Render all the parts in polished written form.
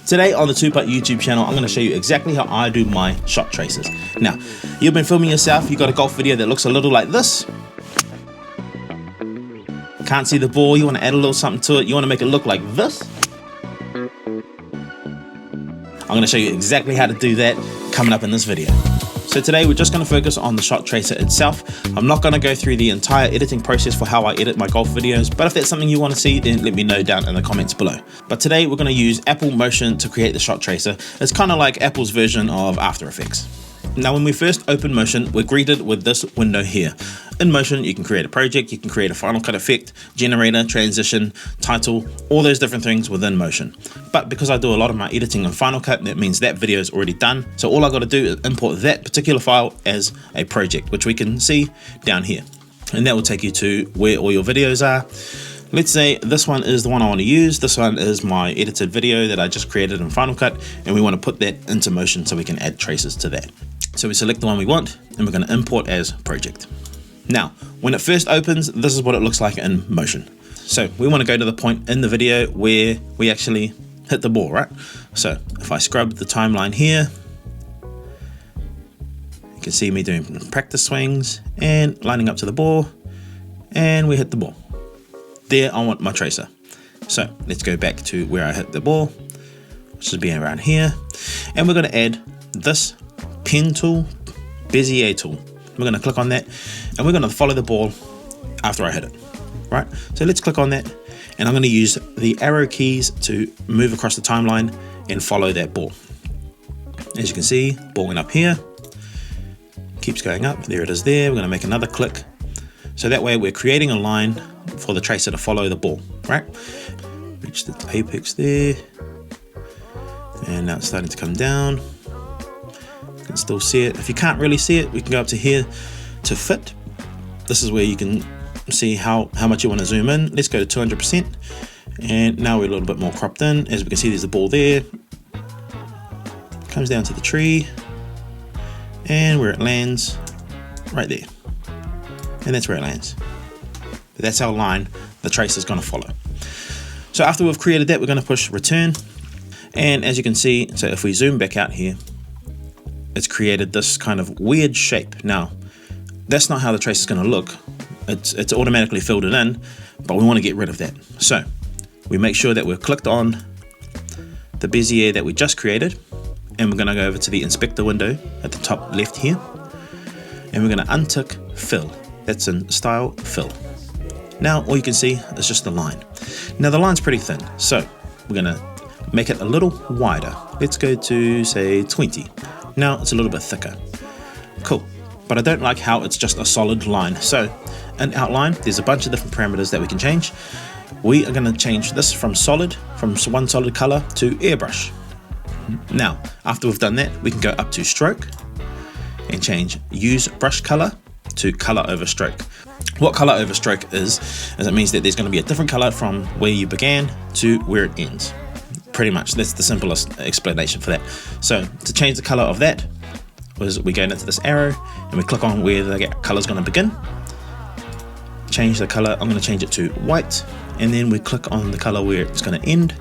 Today on the 2-Putt YouTube channel, I'm going to show you exactly how I do my shot traces. Now, you've been filming yourself, you got a golf video that looks a little like this. Can't see the ball, you want to add a little something to it, you want to make it look like this. I'm going to show you exactly how to do that coming up in this video. So today we're just going to focus on the shot tracer itself. I'm not going to go through the entire editing process for how I edit my golf videos, but if that's something you want to see, then let me know down in the comments below. But today we're going to use Apple Motion to create the shot tracer. It's kind of like Apple's version of After Effects. Now, when we first open Motion, we're greeted with this window here. In Motion, you can create a project, you can create a Final Cut effect, generator, transition, title, all those different things within Motion. But because I do a lot of my editing in Final Cut, that means that video is already done. So all I got to do is import that particular file as a project, which we can see down here. And that will take you to where all your videos are. Let's say this one is the one I want to use. This one is my edited video that I just created in Final Cut, and we want to put that into Motion so we can add traces to that. So we select the one we want, and we're going to import as project. Now, when it first opens, this is what it looks like in Motion. So we want to go to the point in the video where we actually hit the ball, right? So if I scrub the timeline here, you can see me doing practice swings and lining up to the ball, and we hit the ball. There, I want my tracer. So let's go back to where I hit the ball, which is being around here. And we're going to add this pen tool, Bezier tool. We're going to click on that, and we're going to follow the ball after I hit it, right? So let's click on that, and I'm going to use the arrow keys to move across the timeline and follow that ball. As you can see, ball went up here, keeps going up. There it is there. We're going to make another click. So that way we're creating a line for the tracer to follow the ball, right? Reach the apex there. And now it's starting to come down. You can still see it. If you can't really see it, we can go up to here to fit. This is where you can see how much you want to zoom in. Let's go to 200%. And now we're a little bit more cropped in. As we can see, there's a ball there. Comes down to the tree. And where it lands, right there. And that's where it lands. That's our line the tracer is going to follow. So after we've created that, we're going to push return. And as you can see, so if we zoom back out here, it's created this kind of weird shape. Now, that's not how the tracer is going to look. It's automatically filled it in, but we want to get rid of that. So we make sure that we're clicked on the Bezier that we just created, and we're going to go over to the inspector window at the top left here, and we're going to untick fill. That's in style fill. Now all you can see is just the line. Now the line's pretty thin, so we're going to make it a little wider. Let's go to say 20. Now it's a little bit thicker. Cool, but I don't like how it's just a solid line. So in outline, there's a bunch of different parameters that we can change. We are going to change this from one solid color to airbrush. Now, after we've done that, we can go up to stroke and change use brush color to color over stroke. What color over stroke is it means that there's going to be a different color from where you began to where it ends. Pretty much, that's the simplest explanation for that. So to change the color of that, we go into this arrow and we click on where the color is going to begin. Change the color. I'm going to change it to white, and then we click on the color where it's going to end,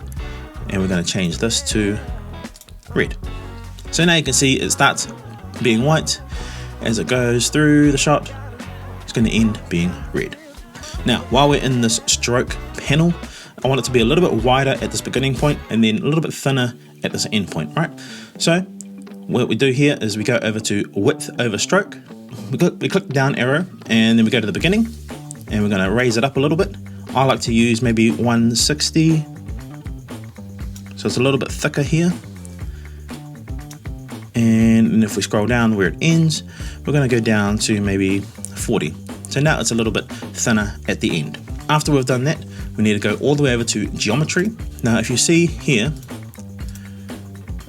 and we're going to change this to red. So now you can see it starts being white. As it goes through the shot, it's going to end being red. Now, while we're in this stroke panel, I want it to be a little bit wider at this beginning point and then a little bit thinner at this end point, right? So what we do here is we go over to width over stroke. We click down arrow, and then we go to the beginning, and we're going to raise it up a little bit. I like to use maybe 160. So it's a little bit thicker here. And if we scroll down where it ends, we're going to go down to maybe 40. So now it's a little bit thinner at the end. After we've done that, we need to go all the way over to geometry. Now, if you see here,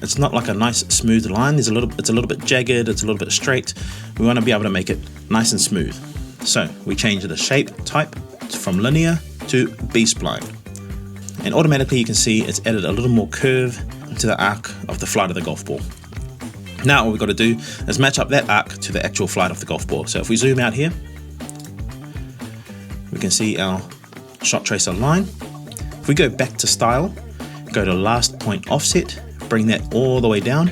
it's not like a nice smooth line. It's a little bit jagged. It's a little bit straight. We want to be able to make it nice and smooth. So we change the shape type from linear to B-spline. And automatically you can see it's added a little more curve to the arc of the flight of the golf ball. Now all we've got to do is match up that arc to the actual flight of the golf ball. So if we zoom out here, we can see our shot tracer line. If we go back to style, go to last point offset, bring that all the way down.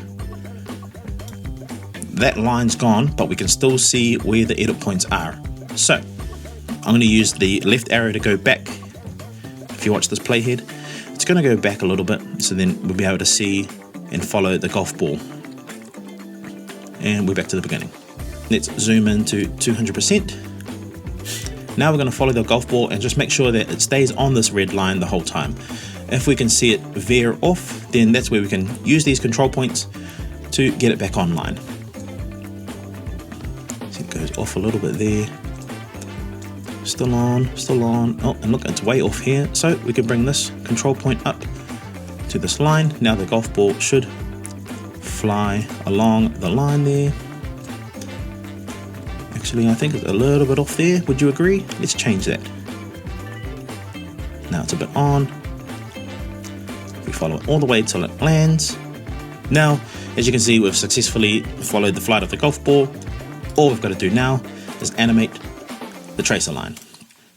That line's gone, but we can still see where the edit points are. So I'm going to use the left arrow to go back. If you watch this playhead, it's going to go back a little bit, so then we'll be able to see and follow the golf ball. And we're back to the beginning. Let's zoom in to 200%. Now we're going to follow the golf ball and just make sure that it stays on this red line the whole time. If we can see it veer off, then that's where we can use these control points to get it back online. See, it goes off a little bit there. Still on, still on. Oh, and look, it's way off here. So we can bring this control point up to this line. Now the golf ball should fly along the line there. Actually, I think it's a little bit off there. Would you agree? Let's change that. Now it's a bit on. We follow it all the way till it lands. Now, as you can see, we've successfully followed the flight of the golf ball. All we've got to do now is animate the tracer line.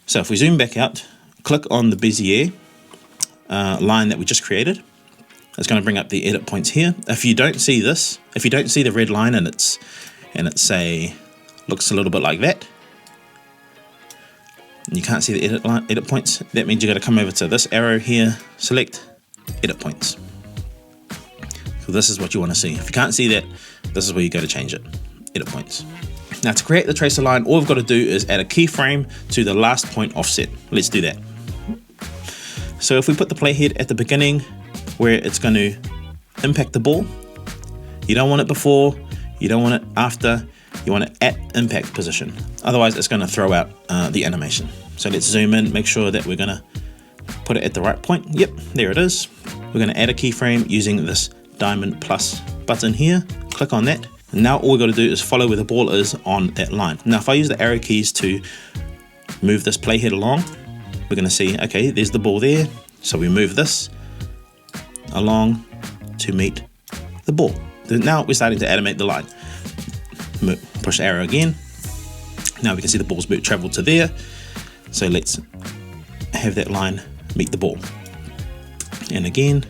So if we zoom back out, click on the Bezier line that we just created. It's going to bring up the edit points here. If you don't see this, if you don't see the red line and it's say looks a little bit like that, and you can't see the edit points, that means you got to come over to this arrow here, select edit points. So this is what you want to see. If you can't see that, this is where you go to change it, edit points. Now to create the tracer line, all we've got to do is add a keyframe to the last point offset. Let's do that. So if we put the playhead at the beginning where it's going to impact the ball, you don't want it before, you don't want it after, you want it at impact position. Otherwise it's going to throw out the animation. So let's zoom in, make sure that we're going to put it at the right point. Yep, there it is. We're going to add a keyframe using this diamond plus button here. Click on that. And now all we've got to do is follow where the ball is on that line. Now if I use the arrow keys to move this playhead along, we're going to see, okay, there's the ball there. So we move this along to meet the ball. Now we're starting to animate the line. Push the arrow again. Now we can see the ball's traveled to there. So let's have that line meet the ball. And again,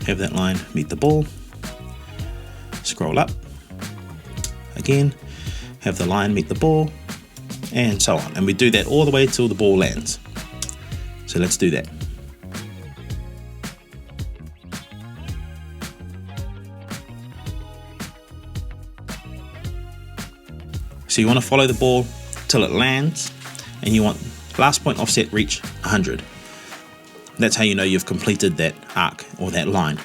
have that line meet the ball. Scroll up. Again, have the line meet the ball, and so on. And we do that all the way till the ball lands. So let's do that. So you want to follow the ball till it lands, and you want last point offset reach 100. That's how you know you've completed that arc or that line.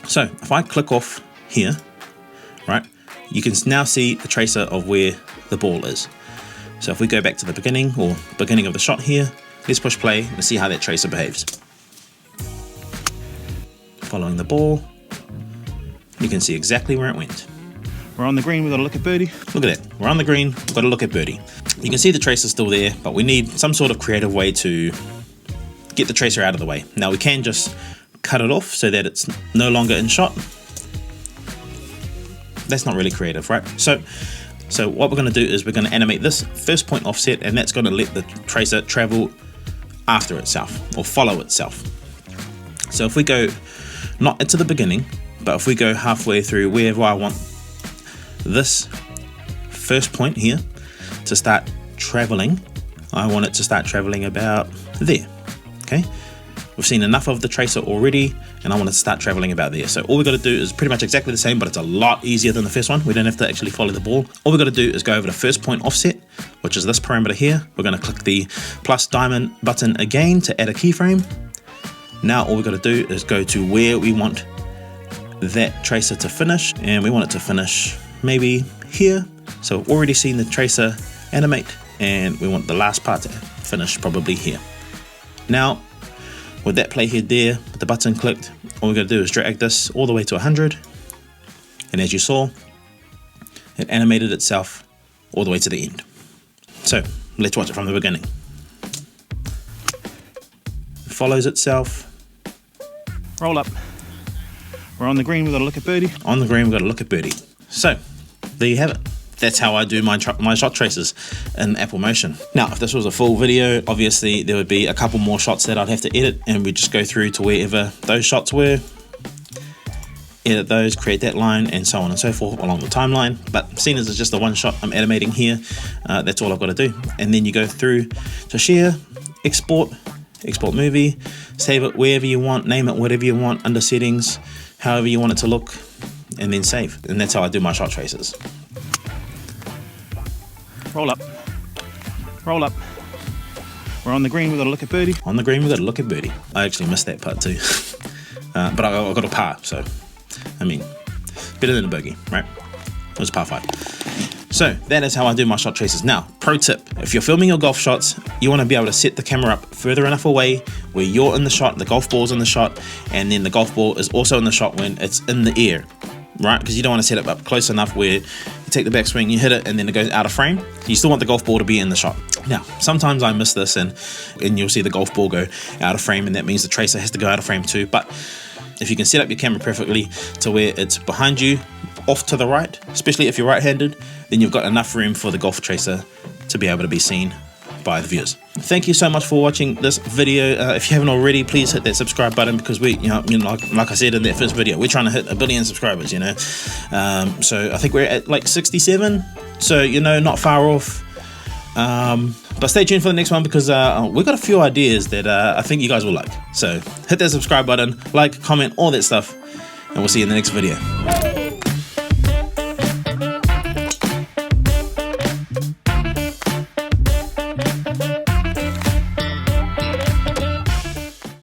So if I click off here, right, you can now see the tracer of where the ball is. So if we go back to the beginning or beginning of the shot here, let's push play and see how that tracer behaves. Following the ball, you can see exactly where it went. We're on the green, we've got to look at birdie. Look at that, we're on the green, we've got to look at birdie. You can see the tracer still there, but we need some sort of creative way to get the tracer out of the way. Now we can just cut it off so that it's no longer in shot. That's not really creative, right? So what we're going to do is we're going to animate this first point offset, and that's going to let the tracer travel after itself or follow itself. So if we go not into the beginning, but if we go halfway through wherever I want this first point here to start traveling, I want it to start traveling about there. Okay, we've seen enough of the tracer already, and I want it to start traveling about there. So all we've got to do is pretty much exactly the same, but it's a lot easier than the first one. We don't have to actually follow the ball. All we've got to do is go over to first point offset, which is this parameter here. We're going to click the plus diamond button again to add a keyframe. Now all we've got to do is go to where we want that tracer to finish, and we want it to finish maybe here. So we've already seen the tracer animate, and we want the last part to finish probably here. Now with that playhead there, with the button clicked, all we're going to do is drag this all the way to 100, and as you saw, it animated itself all the way to the end. So let's watch it from the beginning. It follows itself. Roll up. We're on the green, we've got to look at birdie. On the green, we've got to look at birdie. So there you have it. That's how I do my shot tracers in Apple Motion. Now, if this was a full video, obviously there would be a couple more shots that I'd have to edit, and we'd just go through to wherever those shots were edit those, create that line, and so on and so forth along the timeline. But seeing as it's just a one shot I'm animating here, that's all I've got to do. And then you go through to share, export movie, save it wherever you want, name it whatever you want, under settings, however you want it to look, and then save. And that's how I do my shot traces. Roll up. Roll up. We're on the green, we've got to look at birdie. On the green, we've got to look at birdie. I actually missed that part too. But I got a par, so, I mean, better than a bogey, right? It was par 5. So that is how I do my shot traces. Now, pro tip, if you're filming your golf shots, you want to be able to set the camera up further enough away where you're in the shot, the golf ball's in the shot, and then the golf ball is also in the shot when it's in the air, right? Because you don't want to set it up close enough where you take the backswing, you hit it, and then it goes out of frame. You still want the golf ball to be in the shot. Now, sometimes I miss this, and you'll see the golf ball go out of frame, and that means the tracer has to go out of frame too. But if you can set up your camera perfectly to where it's behind you, off to the right, especially if you're right-handed, then you've got enough room for the golf tracer to be able to be seen by the viewers. Thank you so much for watching this video. If you haven't already, please hit that subscribe button, because we, like I said in that first video, we're trying to hit 1 billion subscribers, So I think we're at like 67, so not far off. But stay tuned for the next one, because we've got a few ideas that I think you guys will like. So hit that subscribe button, like, comment, all that stuff, and we'll see you in the next video.